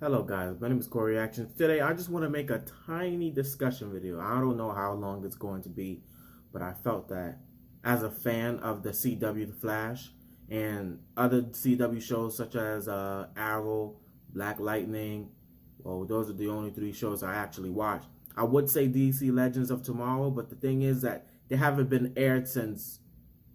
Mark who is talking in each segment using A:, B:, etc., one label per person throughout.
A: Hello guys, my name is CoreyAction. Today I just want to make a tiny discussion video. I don't know how long it's going to be, but I felt that as a fan of the CW The Flash and other CW shows such as Arrow, Black Lightning, well those are the only three shows I actually watch. I would say DC Legends of Tomorrow, but the thing is that they haven't been aired since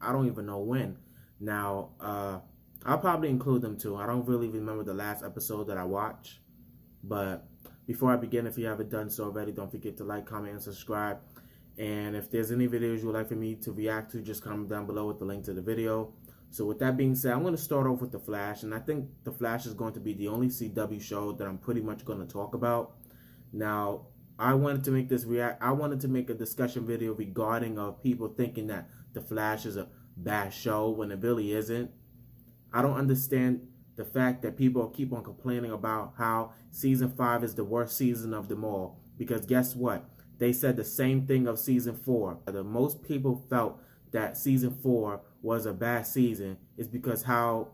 A: I don't even know when. Now, I'll probably include them too. I don't really remember the last episode that I watched. But before I begin, if you haven't done so already, don't forget to like, comment, and subscribe. And if there's any videos you would like for me to react to, just comment down below with the link to the video. So with that being said, I'm going to start off with The Flash. And I think The Flash is going to be the only CW show that I'm pretty much going to talk about. Now, I wanted to make this I wanted to make a discussion video regarding people thinking that The Flash is a bad show when it really isn't. I don't understand the fact that people keep on complaining about how season 5 is the worst season of them all, because guess what? They said the same thing of season 4. The most people felt that season 4 was a bad season is because of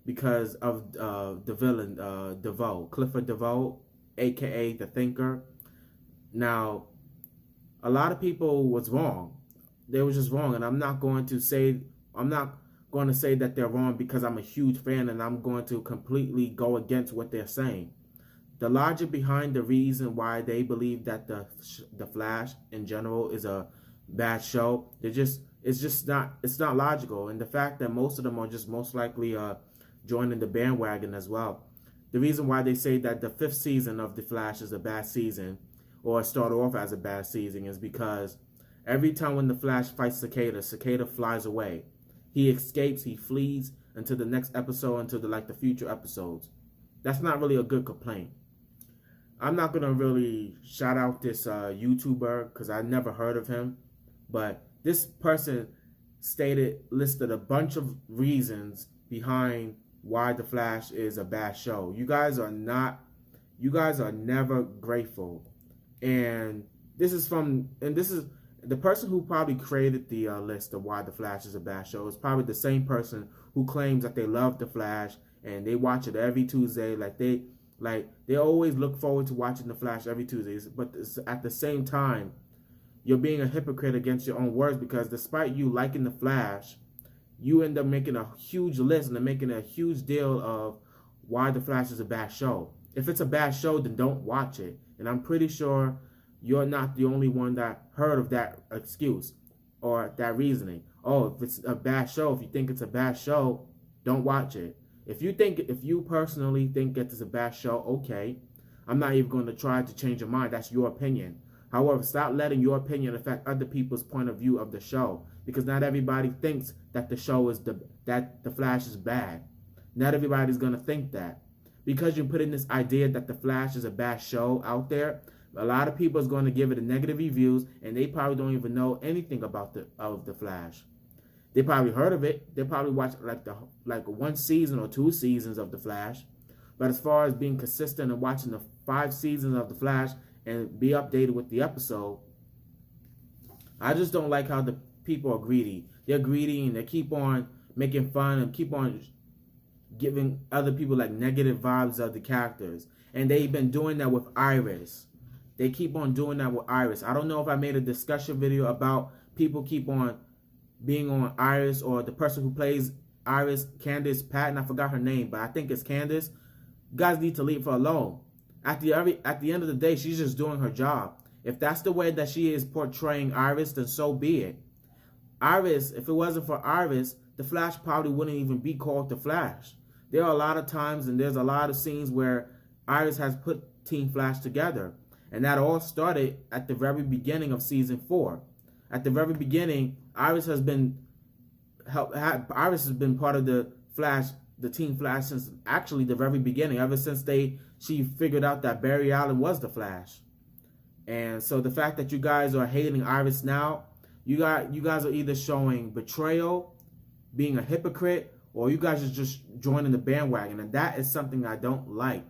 A: the villain DeVoe, Clifford DeVoe, aka the Thinker. Now, a lot of people was wrong. They were just wrong, and I'm not going to say that they're wrong because I'm a huge fan and I'm going to completely go against what they're saying. The logic behind the reason why they believe that the Flash in general is a bad show, it's not logical. And the fact that most of them are just most likely joining the bandwagon as well. The reason why they say that the 5th season of the Flash is a bad season, or start off as a bad season, is because every time when the Flash fights Cicada flies away. He escapes, he flees until the next episode, until the future episodes. That's not really a good complaint. I'm not gonna really shout out this YouTuber because I never heard of him, but this person listed a bunch of reasons behind why The Flash is a bad show. You guys are never grateful, and this is the person who probably created the list of why The Flash is a bad show is probably the same person who claims that they love The Flash and they watch it every Tuesday. They always look forward to watching The Flash every Tuesday. But at the same time, you're being a hypocrite against your own words, because despite you liking The Flash, you end up making a huge list and making a huge deal of why The Flash is a bad show. If it's a bad show, then don't watch it. And I'm pretty sure you're not the only one that heard of that excuse or that reasoning. Oh, if it's a bad show, if you think it's a bad show, don't watch it. If you personally think it's a bad show, okay. I'm not even going to try to change your mind. That's your opinion. However, stop letting your opinion affect other people's point of view of the show, because not everybody thinks that that the Flash is bad. Not everybody's going to think that. Because you're putting this idea that the Flash is a bad show out there, a lot of people is going to give it a negative reviews, and they probably don't even know anything about the Flash. They probably heard of it. They probably watched like 1 season or 2 seasons of the Flash. But as far as being consistent and watching the 5 seasons of the Flash and be updated with the episode, I just don't like how the people are greedy. They're greedy and they keep on making fun and keep on giving other people negative vibes of the characters. And they've been doing that with Iris. They keep on doing that with Iris. I don't know if I made a discussion video about people keep on being on Iris, or the person who plays Iris, Candace Patton. I forgot her name, but I think it's Candace. You guys need to leave her alone. At the end of the day, she's just doing her job. If that's the way that she is portraying Iris, then so be it. Iris, if it wasn't for Iris, the Flash probably wouldn't even be called the Flash. There are a lot of times and there's a lot of scenes where Iris has put Team Flash together. And that all started at the very beginning of season 4. At the very beginning, Iris has been part of the Flash, the Team Flash, since actually the very beginning. Ever since she figured out that Barry Allen was the Flash. And so the fact that you guys are hating Iris now, you guys are either showing betrayal, being a hypocrite, or you guys are just joining the bandwagon, and that is something I don't like.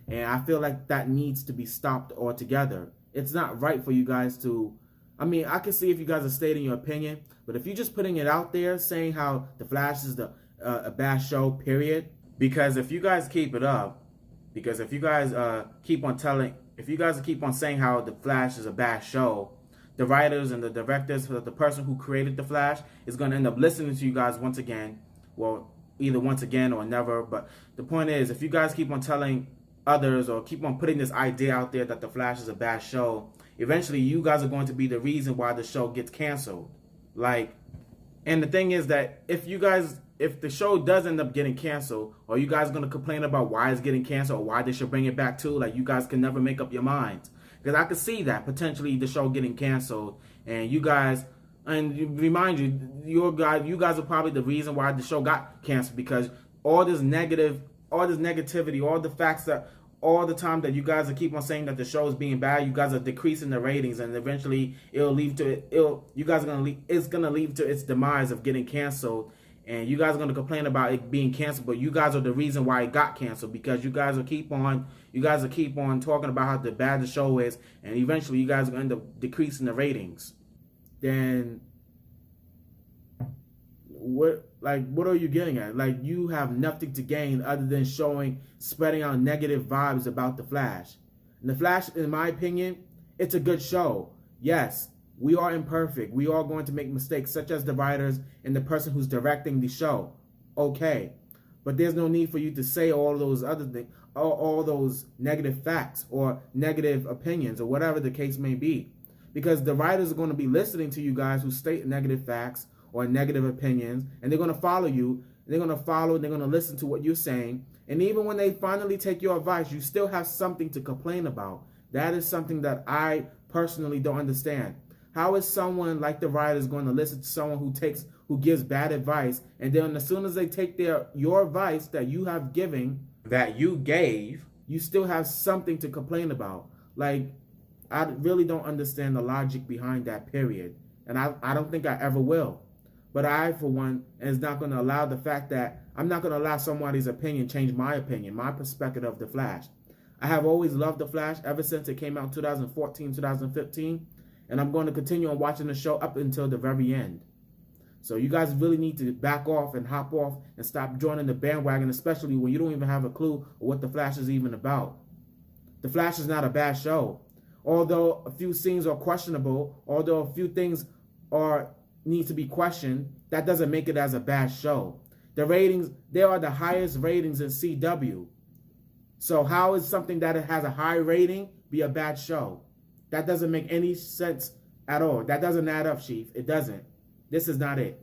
A: And I feel like that needs to be stopped altogether. It's not right for you guys to... I mean, I can see if you guys are stating your opinion, but if you're just putting it out there, saying how The Flash is a bad show, period. Because if you guys keep it up, Because if you guys keep on saying how The Flash is a bad show, the writers and the directors, the person who created The Flash is going to end up listening to you guys once again. Well, either once again or never. But the point is, if you guys keep on telling others or keep on putting this idea out there that The Flash is a bad show, eventually you guys are going to be the reason why the show gets canceled. Like, and the thing is that if the show does end up getting canceled, or you guys are going to complain about why it's getting canceled or why they should bring it back too, like, you guys can never make up your minds. Because I could see that potentially the show getting canceled, and you guys, and remind you, you guys are probably the reason why the show got canceled, because all this negativity, all the facts that, all the time that you guys are keep on saying that the show is being bad, you guys are decreasing the ratings, and eventually it's gonna lead to its demise of getting canceled. And you guys are going to complain about it being canceled, but you guys are the reason why it got canceled, because you guys will keep on talking about how bad the show is, and eventually you guys are going to end up decreasing the ratings. Then what are you getting at? Like, you have nothing to gain other than spreading out negative vibes about The Flash. And The Flash, in my opinion, it's a good show. Yes, we are imperfect. We are going to make mistakes, such as the writers and the person who's directing the show. Okay. But there's no need for you to say all those other things, all those negative facts or negative opinions or whatever the case may be. Because the writers are going to be listening to you guys who state negative facts or negative opinions, and they're going to follow you. They're going to listen to what you're saying. And even when they finally take your advice, you still have something to complain about. That is something that I personally don't understand. How is someone like the writers going to listen to someone who gives bad advice, and then as soon as they take your advice that you gave, you still have something to complain about? Like, I really don't understand the logic behind that, period. And I don't think I ever will. But I, for one, is not going to allow the fact that I'm not going to allow somebody's opinion change my opinion, my perspective of The Flash. I have always loved The Flash ever since it came out in 2014, 2015. And I'm going to continue on watching the show up until the very end. So you guys really need to back off and hop off and stop joining the bandwagon, especially when you don't even have a clue of what The Flash is even about. The Flash is not a bad show. Although a few scenes are questionable, although a few things need to be questioned, that doesn't make it as a bad show. The ratings, they are the highest ratings in CW. So how is something that has a high rating be a bad show? That doesn't make any sense at all. That doesn't add up, Chief. It doesn't. This is not it.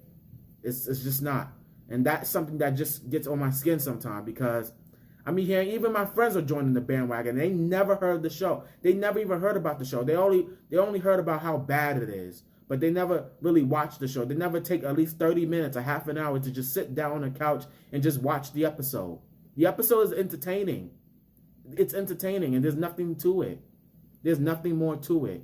A: It's just not. And that's something that just gets on my skin sometimes, because I mean, here, even my friends are joining the bandwagon. They never heard the show. They never even heard about the show. They only heard about how bad it is. But they never really watch the show. They never take at least 30 minutes, a half an hour to just sit down on a couch and just watch the episode. The episode is entertaining. It's entertaining, and there's nothing to it. There's nothing more to it.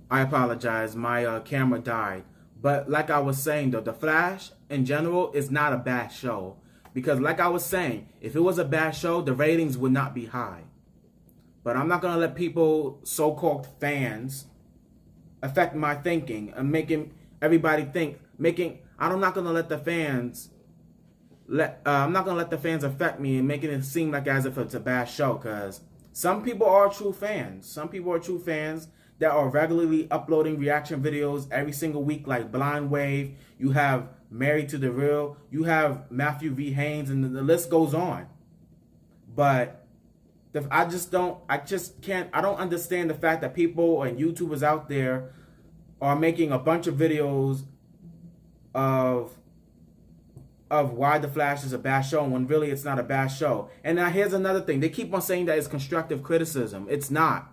A: I apologize. My camera died. But like I was saying, though, The Flash, in general, is not a bad show. Because like I was saying, if it was a bad show, the ratings would not be high. But I'm not going to let people, so-called fans, affect my thinking and making everybody think. I'm not going to let the fans... I'm not going to let the fans affect me and making it seem like as if it's a bad show, because some people are true fans. Some people are true fans that are regularly uploading reaction videos every single week, like Blind Wave. You have Married to the Real. You have Matthew V. Haynes, and the list goes on. But I don't understand the fact that people and YouTubers out there are making a bunch of videos of why The Flash is a bad show when really it's not a bad show. And now here's another thing. They keep on saying that it's constructive criticism. It's not.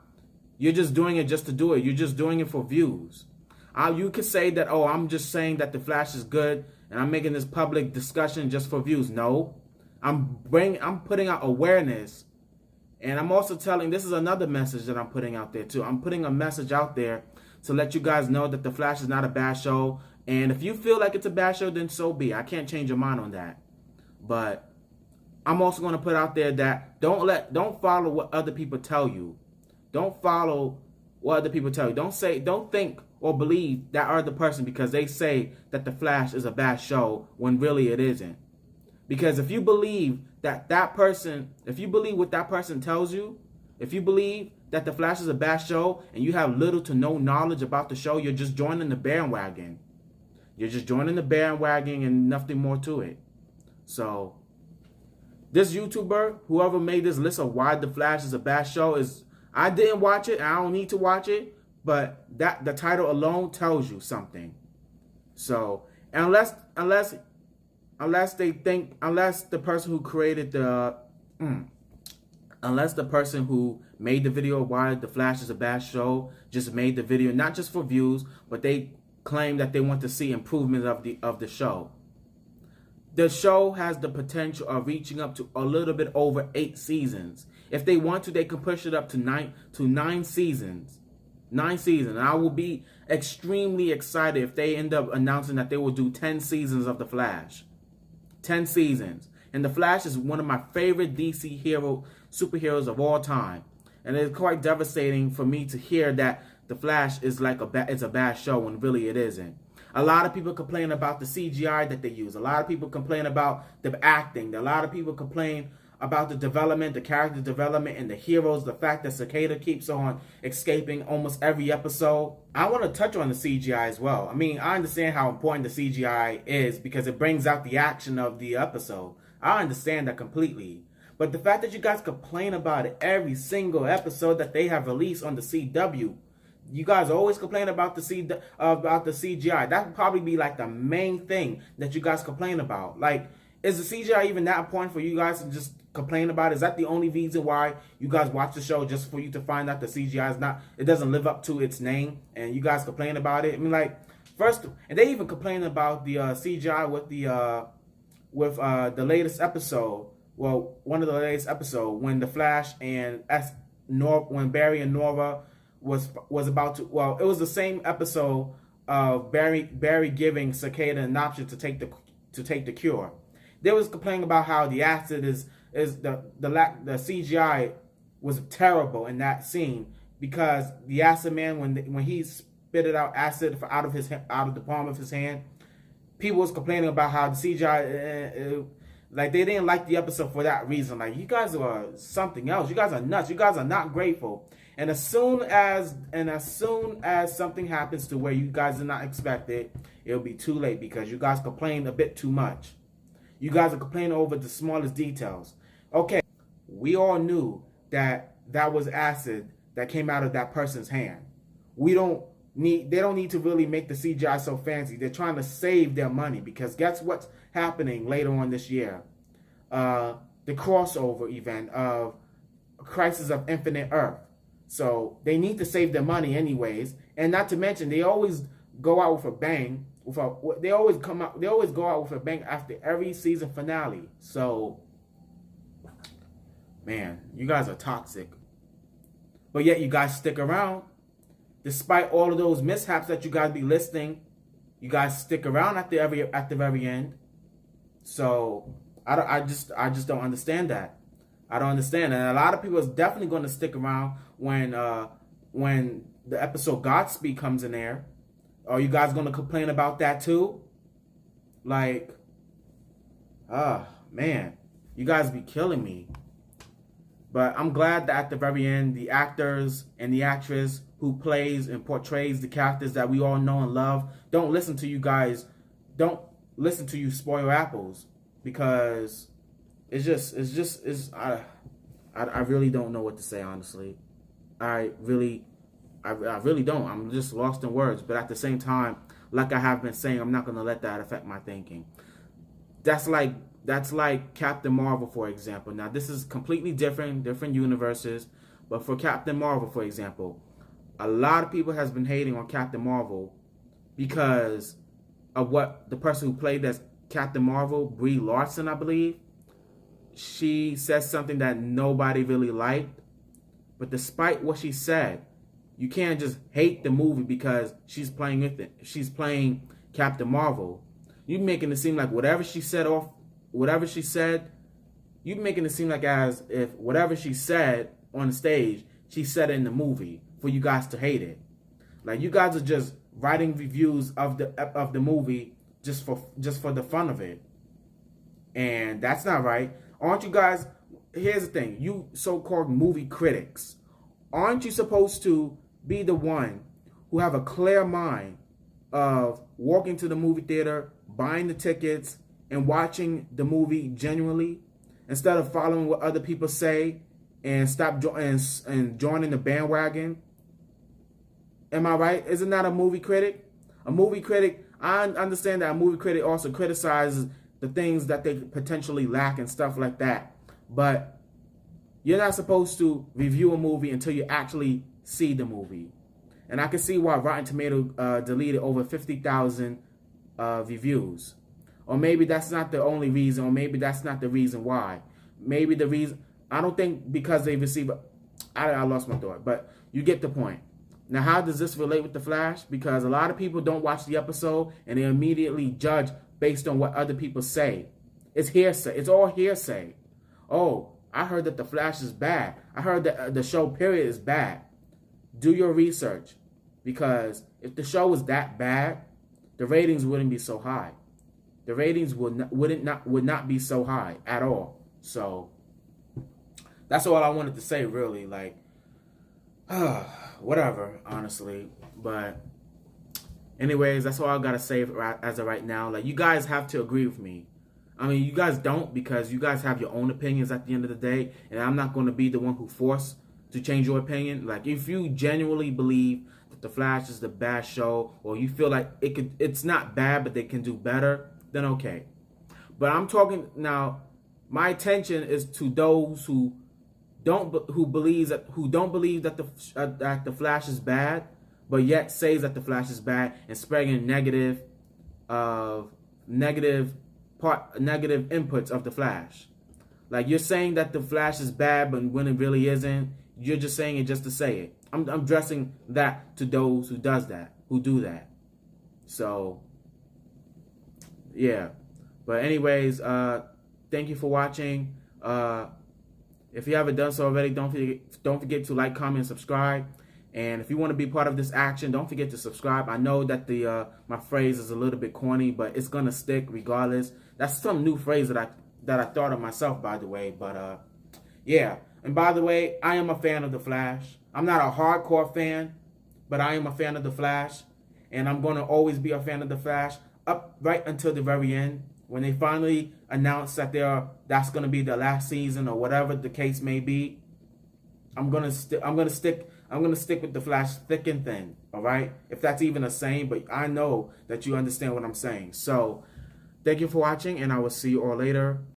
A: You're just doing it just to do it. You're just doing it for views. You could say that, oh, I'm just saying that The Flash is good and I'm making this public discussion just for views. No. I'm putting out awareness. And I'm also this is another message that I'm putting out there too. I'm putting a message out there to let you guys know that The Flash is not a bad show. And if you feel like it's a bad show, then so be. I can't change your mind on that. But I'm also going to put out there that don't follow what other people tell you. Don't follow what other people tell you. Don't think or believe that other person because they say that The Flash is a bad show when really it isn't. Because if you believe if you believe what that person tells you, if you believe that The Flash is a bad show and you have little to no knowledge about the show, you're just joining the bandwagon. You're just joining the bandwagon and nothing more to it. So, this YouTuber, whoever made this list of why The Flash is a bad show, I didn't watch it, and I don't need to watch it, but the title alone tells you something. So, unless the person who created unless the person who made the video why The Flash is a bad show just made the video not just for views, but they claim that they want to see improvements of the show. The show has the potential of reaching up to a little bit over 8 seasons. If they want to, they can push it up to 9 seasons. 9 seasons. And I will be extremely excited if they end up announcing that they will do 10 seasons of The Flash. 10 seasons. And The Flash is one of my favorite DC superheroes of all time. And it's quite devastating for me to hear that The Flash is like it's a bad show when really it isn't. A lot of people complain about the CGI that they use. A lot of people complain about the acting. A lot of people complain about the development, the character development, and the heroes. The fact that Cicada keeps on escaping almost every episode. I want to touch on the CGI as well. I mean, I understand how important the CGI is because it brings out the action of the episode. I understand that completely. But the fact that you guys complain about it every single episode that they have released on the CW, you guys always complain about the CGI. That would probably be like the main thing that you guys complain about. Like, is the CGI even that important for you guys to just complain about? Is that the only reason why you guys watch the show, just for you to find out the CGI it doesn't live up to its name, and you guys complain about it? I mean, like, and they even complain about the CGI with the latest episode. Well, one of the latest episodes when the Flash and when Barry and Nora was about to. Well, it was the same episode of Barry giving Cicada an option to take the cure. They was complaining about how the acid is the CGI was terrible in that scene because the acid man when he spitted out acid out of the palm of his hand, people was complaining about how the CGI like they didn't like the episode for that reason. Like, you guys are something else. You guys are nuts. You guys are not grateful. And as soon as something happens to where you guys did not expect it, it'll be too late because you guys complained a bit too much. You guys are complaining over the smallest details. Okay, we all knew that was acid that came out of that person's hand. They don't need to really make the CGI so fancy. They're trying to save their money because guess what's happening later on this year? The crossover event of Crisis of Infinite Earth. So they need to save their money anyways, and not to mention they always go out with a bang. They always go out with a bang after every season finale. So, man, you guys are toxic. But yet you guys stick around, despite all of those mishaps that you guys be listing. You guys stick around at the very end. So I just don't understand that. I don't understand, and a lot of people is definitely going to stick around when the episode Godspeed comes in there. Are you guys going to complain about that too? Like, man, you guys be killing me. But I'm glad that at the very end, the actors and the actress who plays and portrays the characters that we all know and love don't listen to you guys. Don't listen to you spoil apples, because I really don't know what to say, honestly. I really don't. I'm just lost in words. But at the same time, like I have been saying, I'm not going to let that affect my thinking. That's like Captain Marvel, for example. Now, this is completely different universes. But for Captain Marvel, for example, a lot of people has been hating on Captain Marvel because of what the person who played as Captain Marvel, Brie Larson, I believe, she said something that nobody really liked. But despite what she said, you can't just hate the movie because she's playing with it. She's playing Captain Marvel. You're making it seem like whatever she said, you're making it seem like as if whatever she said on the stage, she said it in the movie for you guys to hate it. Like, you guys are just writing reviews of the movie just for the fun of it. And that's not right. Aren't you guys, here's the thing, you so-called movie critics, aren't you supposed to be the one who have a clear mind of walking to the movie theater, buying the tickets, and watching the movie genuinely, instead of following what other people say and and joining the bandwagon? Am I right? Isn't that a movie critic? A movie critic, I understand that a movie critic also criticizes the things that they potentially lack and stuff like that. But you're not supposed to review a movie until you actually see the movie. And I can see why Rotten Tomato deleted over 50,000 reviews. Or maybe that's not the only reason, or maybe that's not the reason why. Maybe the reason, I don't think because they receive, I lost my thought, but you get the point. Now, how does this relate with The Flash? Because a lot of people don't watch the episode and they immediately judge based on what other people say. It's hearsay. It's all hearsay. Oh, I heard that The Flash is bad. I heard that the show period is bad. Do your research, because if the show was that bad, the ratings wouldn't be so high. The ratings would not be so high at all. So that's all I wanted to say, really. Like, whatever, honestly. But anyways, that's all I gotta say as of right now. Like, you guys have to agree with me. I mean, you guys don't, because you guys have your own opinions at the end of the day, and I'm not going to be the one who forced to change your opinion. Like, if you genuinely believe that The Flash is the bad show, or you feel like it's not bad but they can do better, then okay. But I'm talking now, my attention is to those who don't believe that the Flash is bad, but yet says that the Flash is bad and spreading negative inputs of the Flash. Like, you're saying that the Flash is bad, but when it really isn't, you're just saying it just to say it. I'm addressing that to those who do that. So, yeah. But anyways, thank you for watching. If you haven't done so already, don't forget to like, comment, and subscribe. And if you want to be part of this action, don't forget to subscribe. I know that my phrase is a little bit corny, but it's gonna stick regardless. That's some new phrase that I thought of myself, by the way. But yeah. And by the way, I am a fan of The Flash. I'm not a hardcore fan, but I am a fan of The Flash, and I'm gonna always be a fan of The Flash up right until the very end, when they finally announce that that's gonna be the last season or whatever the case may be. I'm gonna stick with The Flash thick and thin, all right? If that's even a saying, but I know that you understand what I'm saying. So, thank you for watching, and I will see you all later.